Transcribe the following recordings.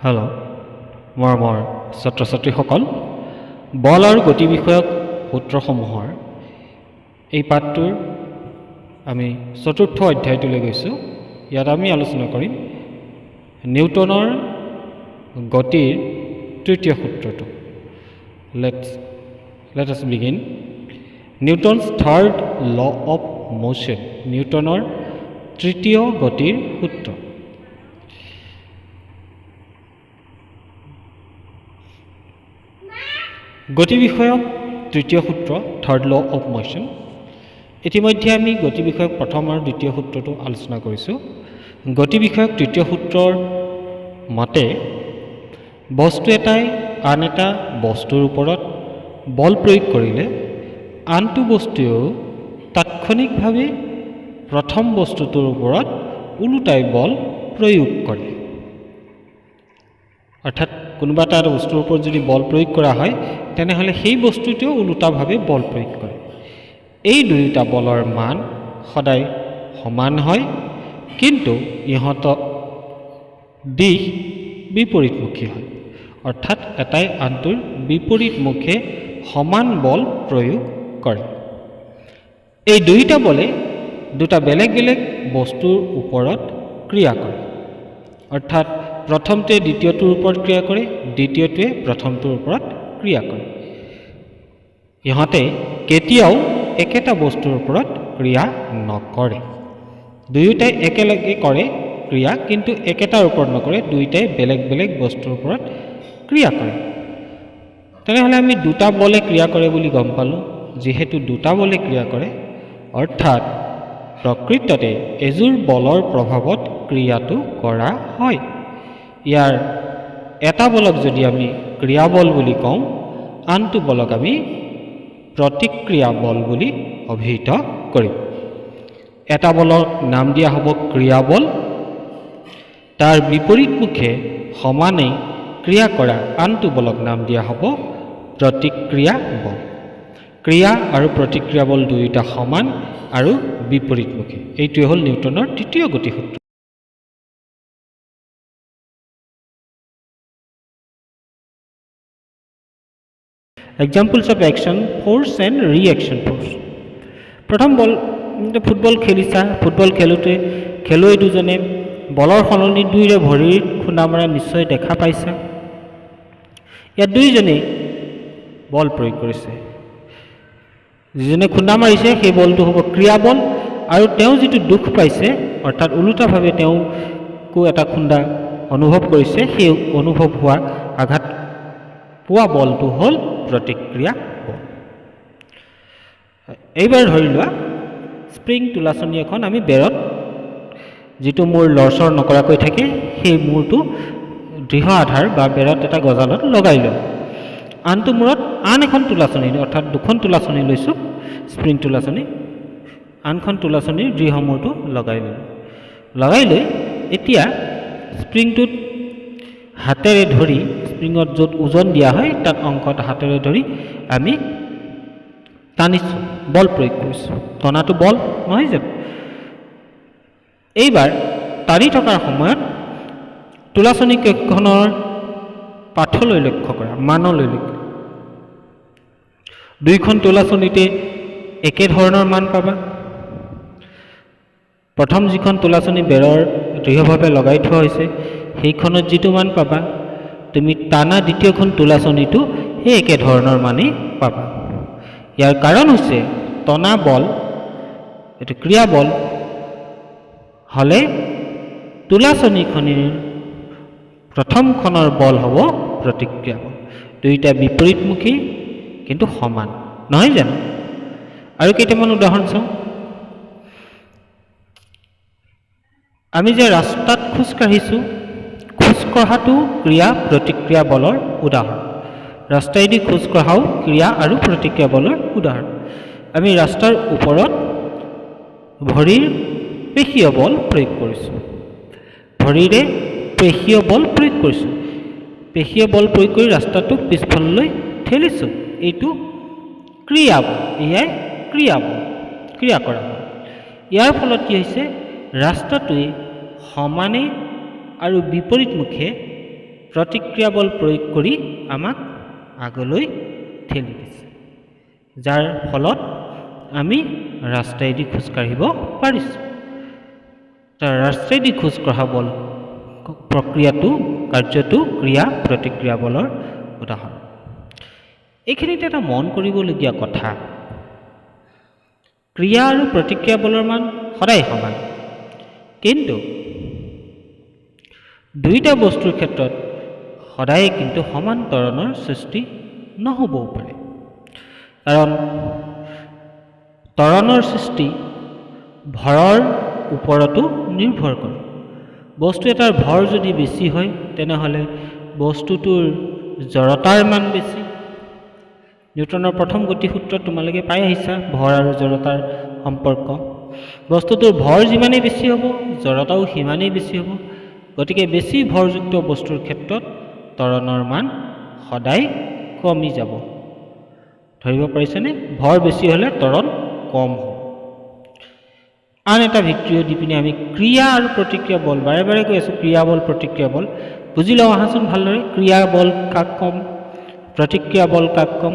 Hello' মোৰ ছাত্ৰ ছাত্ৰীসকল, বল আৰু গতি বিষয়ক সূত্ৰসমূহৰ এই পাঠটোৰ আমি চতুৰ্থ অধ্যায়টোলৈ গৈছোঁ। ইয়াত আমি আলোচনা কৰিম নিউটনৰ গতিৰ তৃতীয় সূত্ৰটো। Let us begin. Newton's third law of motion, নিউটনৰ তৃতীয় গতিৰ সূত্ৰ। গতি বিষয়ক তৃতীয় সূত্ৰ, থাৰ্ড ল অফ মোশ্যন। ইতিমধ্যে আমি গতি বিষয়ক প্ৰথম আৰু দ্বিতীয় সূত্ৰটো আলোচনা কৰিছোঁ। গতি বিষয়ক তৃতীয় সূত্ৰৰ মতে বস্তু এটাই আন এটা বস্তুৰ ওপৰত বল প্ৰয়োগ কৰিলে আনটো বস্তুৱেও তাৎক্ষণিকভাৱে প্ৰথম বস্তুটোৰ ওপৰত ওলোটাই বল প্ৰয়োগ কৰে। অৰ্থাৎ কোনোবা এটা বস্তুৰ ওপৰত যদি বল প্ৰয়োগ কৰা হয় তেনেহ'লে সেই বস্তুটোৱেও ওলোটাভাৱে বল প্ৰয়োগ কৰে। এই দুয়োটা বলৰ মান সদায় সমান হয়, কিন্তু ইহঁতৰ দিশ বিপৰীতমুখী হয়। অৰ্থাৎ এটাই আনটোৰ বিপৰীতমুখে সমান বল প্ৰয়োগ কৰে। এই দুয়োটা বলে দুটা বেলেগ বেলেগ বস্তুৰ ওপৰত ক্ৰিয়া কৰে। অৰ্থাৎ প্ৰথমটোৱে দ্বিতীয়টোৰ ওপৰত ক্ৰিয়া কৰে, দ্বিতীয়টোৱে প্ৰথমটোৰ ওপৰত ক্ৰিয়া কৰে। ইহঁতে কেতিয়াও একেটা বস্তুৰ ওপৰত ক্ৰিয়া নকৰে। দুয়োটাই একেলগে কৰে ক্ৰিয়া, কিন্তু একেটাৰ ওপৰত নকৰে, দুয়োটাই বেলেগ বেলেগ বস্তুৰ ওপৰত ক্ৰিয়া কৰে। তেনেহ'লে আমি দুটা বলে ক্ৰিয়া কৰে বুলি গম পালোঁ। যিহেতু দুটা বলে ক্ৰিয়া কৰে, অৰ্থাৎ প্ৰকৃততে এযোৰ বলৰ প্ৰভাৱত ক্ৰিয়াটো কৰা হয়। ইয়াৰ এটা বলক যদি আমি ক্ৰিয়া বল বুলি কওঁ, আনটো বলক আমি প্ৰতিক্ৰিয়া বল বুলি অভিহিত কৰিম। এটা বলক নাম দিয়া হ'ব ক্ৰিয়া বল, তাৰ বিপৰীতমুখে সমানেই ক্ৰিয়া কৰা আনটো বলক নাম দিয়া হ'ব প্ৰতিক্ৰিয়া বল। ক্ৰিয়া আৰু প্ৰতিক্ৰিয়া বল দুয়োটা সমান আৰু বিপৰীতমুখী। এইটোৱে হ'ল নিউটনৰ তৃতীয় গতিসূত্ৰ। Examples of action force and reaction force. প্ৰথম বল, ফুটবল খেলিছা, ফুটবল খেলোঁতে খেলুৱৈ দুজনে বলৰ সলনি দুয়োৰে ভৰিত খুন্দা মৰা নিশ্চয় দেখা পাইছা। ইয়াত দুয়োজনেই বল প্ৰয়োগ কৰিছে। যিজনে খুন্দা মাৰিছে সেই বলটো হ'ব ক্ৰিয়া বল, আৰু তেওঁ যিটো দুখ পাইছে অৰ্থাৎ ওলোটাভাৱে তেওঁকো এটা খুন্দা অনুভৱ কৰিছে, সেই অনুভৱ হোৱা আঘাত পোৱা বলটো হ'ল প্ৰতিক্ৰিয়া বল। এইবাৰ ধৰি লোৱা স্প্ৰিং তোলাচনী এখন আমি বেৰত, যিটো মূৰ লৰচৰ নকৰাকৈ থাকে, সেই মূৰটো দৃঢ় আধাৰ বা বেৰত এটা গজালত লগাই লওঁ। আনটো মূৰত আন এখন তোলাচনী, অৰ্থাৎ দুখন তোলাচনী লৈছোঁ, স্প্ৰিং তোলাচনী, আনখন তোলাচনীৰ দৃঢ় মূৰটো লগাই ল'লোঁ। লগাই লৈ এতিয়া স্প্ৰিংটোত হাতেৰে ধৰি, স্প্ৰিঙত য'ত ওজন দিয়া হয় তাত অংশত হাতেৰে ধৰি আমি টানিছোঁ, বল প্ৰয়োগ কৰিছোঁ। টনাটো বল নহয় জানো? এইবাৰ টানি থকাৰ সময়ত তোলাচনীকেইখনৰ পাঠলৈ লক্ষ্য কৰা, মানলৈ লক্ষ্য। দুইখন তোলাচনীতে একেধৰণৰ মান পাবা। প্ৰথম যিখন তোলাচনী বেৰৰ দৃঢ়ভাৱে লগাই থোৱা হৈছে সেইখনত যিটো মান পাবা, তুমি টানা দ্বিতীয়খন তোলাচনীটো সেই একেধৰণৰ মানেই পাবা। ইয়াৰ কাৰণ হৈছে টনা বল, এইটো ক্ৰিয়া বল হ'লে তোলাচনীখনিৰ প্ৰথমখনৰ বল হ'ব প্ৰতিক্ৰিয়া বল। দুয়োটা বিপৰীতমুখী কিন্তু সমান, নহয় জানো? আৰু কেইটামান উদাহৰণ চাওঁ। আমি যে ৰাস্তাত খোজকাঢ়িছোঁ, খোজকঢ়াটো ক্ৰিয়া প্ৰতিক্ৰিয়া বলৰ উদাহৰণ। ৰাস্তাইদি খোজকঢ়াও ক্ৰিয়া আৰু প্ৰতিক্ৰিয়া বলৰ উদাহৰণ। আমি ৰাস্তাৰ ওপৰত ভৰিৰ পেশীয় বল প্ৰয়োগ কৰিছোঁ, ভৰিৰে পেশীয় বল প্ৰয়োগ কৰিছোঁ। পেশীয় বল প্ৰয়োগ কৰি ৰাস্তাটোক পিছফাললৈ ঠেলিছোঁ, এইটো ক্ৰিয়া বল। এয়াই ক্ৰিয়া বল, ক্ৰিয়া কৰা বল। ইয়াৰ ফলত কি হৈছে, ৰাস্তাটোৱে সমানে আৰু বিপৰীতমুখে প্ৰতিক্ৰিয়া বল প্ৰয়োগ কৰি আমাক আগলৈ ঠেলি দিছে, যাৰ ফলত আমি ৰাস্তাইদি খোজকাঢ়িব পাৰিছোঁ। তাৰ ৰাস্তাইদি খোজকঢ়া বল প্ৰক্ৰিয়াটো কাৰ্যটো ক্ৰিয়া প্ৰতিক্ৰিয়া বলৰ উদাহৰণ। এইখিনিতে এটা মন কৰিবলগীয়া কথা, ক্ৰিয়া আৰু প্ৰতিক্ৰিয়া বলৰ মান সদায় সমান, কিন্তু দুইটা বস্তুৰ ক্ষেত্ৰত সদায় কিন্তু সমান ত্বৰণৰ সৃষ্টি নহ'বও পাৰে। কাৰণ ত্বৰণৰ সৃষ্টি ভৰৰ ওপৰতো নিৰ্ভৰ কৰে। বস্তু এটাৰ ভৰ যদি বেছি হয় তেনেহ'লে বস্তুটোৰ জড়তাৰ মান বেছি। নিউটনৰ প্ৰথম গতিসূত্ৰত তোমালোকে পাই আহিছা ভৰ আৰু জড়তাৰ সম্পৰ্ক। বস্তুটোৰ ভৰ যিমানেই বেছি হ'ব জড়তাও সিমানেই বেছি হ'ব। গতিকে বেছি ভৰযুক্ত বস্তুৰ ক্ষেত্ৰত ত্বৰণৰ মান সদায় কমি যাব। ধৰিব পাৰিছেনে? ভৰ বেছি হ'লে ত্বৰণ কম হ'ব। আন এটা ভিত্তিও দি পিনে আমি ক্ৰিয়া আৰু প্ৰতিক্ৰিয়া বল, বাৰে বাৰে কৈ আছোঁ ক্ৰিয়া বল প্ৰতিক্ৰিয়া বল, বুজি লওঁ আহাচোন ভালদৰে। ক্ৰিয়া বল কাক কম, প্ৰতিক্ৰিয়া বল কাক কম?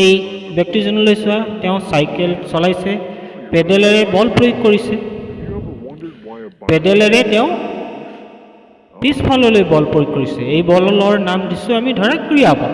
এই ব্যক্তিজনলৈ চোৱা, তেওঁ চাইকেল চলাইছে, পেডেলেৰে বল প্ৰয়োগ কৰিছে। পেডেলেৰে তেওঁ পিছফাললৈ বল প্ৰয়োগ কৰিছে। এই বলৰ নাম দিছোঁ আমি ধৰা ক্ৰিয়া বল।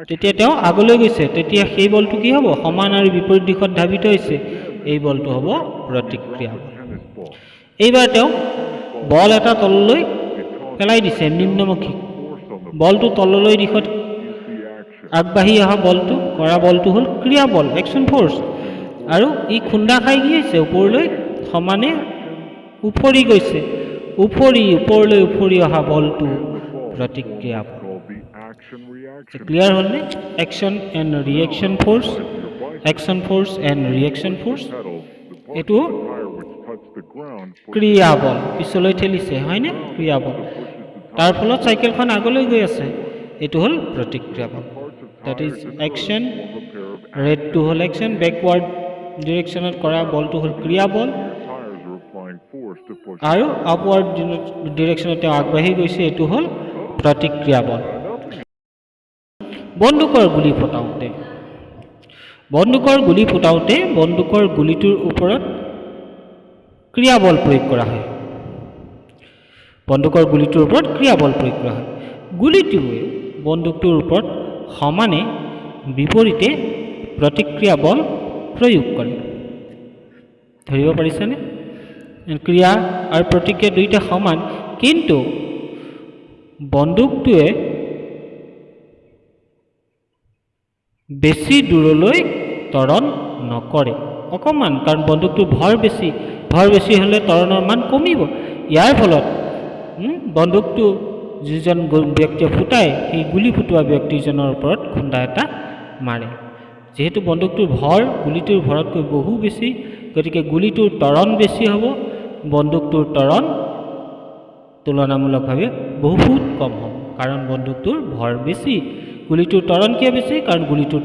তেতিয়া তেওঁ আগলৈ গৈছে, তেতিয়া সেই বলটো কি হ'ব? সমান আৰু বিপৰীত দিশত ধাবিত হৈছে। এই বলটো হ'ব প্ৰতিক্ৰিয়া বল। এইবাৰ তেওঁ বল এটা তললৈ পেলাই দিছে নিম্নমুখী। বলটো তললৈ দিশত আগবাঢ়ি অহা বলটো হ'ল ক্ৰিয়া বল, একশ্যন ফ'ৰ্চ। আৰু ই খুন্দা খাই কি হৈছে? ওপৰলৈ সমানে উফৰি গৈছে। ওপৰলৈ উফৰি অহা বলটো প্ৰতিক্ৰিয়া বল। ক্লিয়াৰ হ'লনে? Action and reaction force, action force and reaction force, এইটো ক্ৰিয়া বল। পিছলৈ ঠেলিছে, হয়নে? ক্ৰিয়া বল। তাৰ ফলত চাইকেলখন আগলৈ গৈ আছে, এইটো হ'ল প্ৰতিক্ৰিয়া বল। দেট ইজ একশ্যন, ৰেডটো হ'ল একশ্যন, বেকৱাৰ্ড ডিৰেকশ্যনত কৰা বলটো হ'ল ক্ৰিয়া বল, আৰু আপৱাৰ্ড ডিৰেকশ্যনত তেওঁ আগবাঢ়ি গৈছে, এইটো হ'ল প্ৰতিক্ৰিয়া বল। বন্দুকৰ গুলি ফুটাওঁতে বন্দুকৰ গুলিটোৰ ওপৰত ক্ৰিয়া বল প্ৰয়োগ কৰা হয়। বন্দুকৰ গুলিটোৰ ওপৰত ক্ৰিয়া বল প্ৰয়োগ কৰা হয়। গুলিটোৱে বন্দুকটোৰ ওপৰত সমানে বিপৰীতে প্ৰতিক্ৰিয়া বল প্ৰয়োগ কৰে। ধৰিব পাৰিছেনে? ক্ৰিয়া আৰু প্ৰতিক্ৰিয়া দুইটা সমান, কিন্তু বন্দুকটোৱে বেছি দূৰলৈ ত্বৰণ নকৰে, অকণমান, কাৰণ বন্দুকটোৰ ভৰ বেছি হ'লে ত্বৰণৰ মান কমিব। ইয়াৰ ফলত বন্দুকটো যিজন ব্যক্তিয়ে ফুটাই সেই গুলি ফুটোৱা ব্যক্তিজনৰ ওপৰত খুন্দা এটা মাৰে। যিহেতু বন্দুকটোৰ ভৰ গুলিটোৰ ভৰতকৈ বহু বেছি, গতিকে গুলিটোৰ ত্বৰণ বেছি হ'ব, বন্দুকটোৰ ত্বৰণ তুলনামূলকভাৱে বহুত কম হ'ব, কাৰণ বন্দুকটোৰ ভৰ বেছি। গুলিটোৰ ত্বৰণ কিয় বেছি? কাৰণ গুলিটোৰ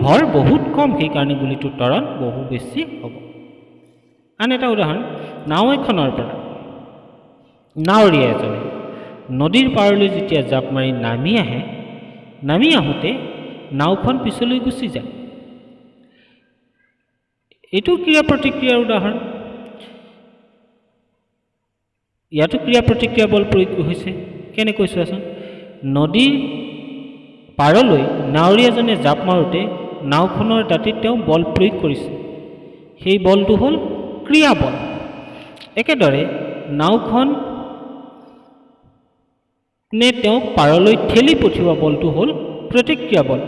ভৰ বহুত কম, সেইকাৰণে গুলিটোৰ ত্বৰণ বহু বেছি হ'ব। আন এটা উদাহৰণ, নাও এখনৰ পৰা নাৱৰীয়া এজনে নদীৰ পাৰলৈ যেতিয়া জাপ মাৰি নামি আহোঁতে নাওখন পিছলৈ গুচি যায়। এইটো ক্ৰিয়া প্ৰতিক্ৰিয়াৰ উদাহৰণ। ইয়াতো ক্ৰিয়া প্ৰতিক্ৰিয়া বল প্ৰয়োগ হৈছে। কেনেকৈ চোৱাচোন, নদীৰ পাৰলৈ নাৱৰীয়াজনে জাপ মাৰোঁতে নাওখনৰ দাঁতিত তেওঁ বল প্ৰয়োগ কৰিছে, সেই বলটো হ'ল ক্ৰিয়া বল। একেদৰে নাওখন তেওঁক পাৰলৈ ঠেলি পঠিওৱা বলটো হ'ল প্ৰতিক্ৰিয়া বল।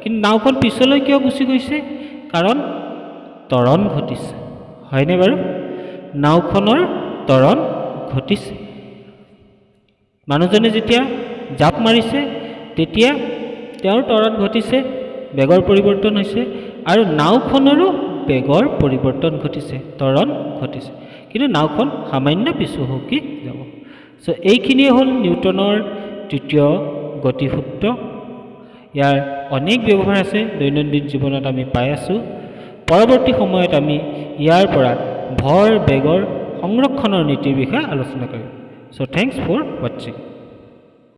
কিন্তু নাওখন পিছলৈ কিয় গুচি গৈছে? কাৰণ ত্বৰণ ঘটিছে, হয়নে বাৰু? নাওখনৰ ত্বৰণ ঘটিছে। মানুহজনে যেতিয়া জাপ মাৰিছে তেতিয়া তেওঁৰ ত্বৰণ ঘটিছে, বেগৰ পৰিৱৰ্তন হৈছে, আৰু নাওখনৰো বেগৰ পৰিৱৰ্তন ঘটিছে, ত্বৰণ ঘটিছে, কিন্তু নাওখন সামান্য পিছু হুকি যাব। চ' এইখিনিয়ে হ'ল নিউটনৰ তৃতীয় গতিসূত্ৰ। ইয়াৰ অনেক ব্যৱহাৰ আছে, দৈনন্দিন জীৱনত আমি পাই আছোঁ। পৰৱৰ্তী সময়ত আমি ইয়াৰ পৰা ভৰ, বেগৰ সংৰক্ষণৰ নীতিৰ বিষয়ে আলোচনা কৰিম। চ' থেংকছ ফৰ ৱাচিং।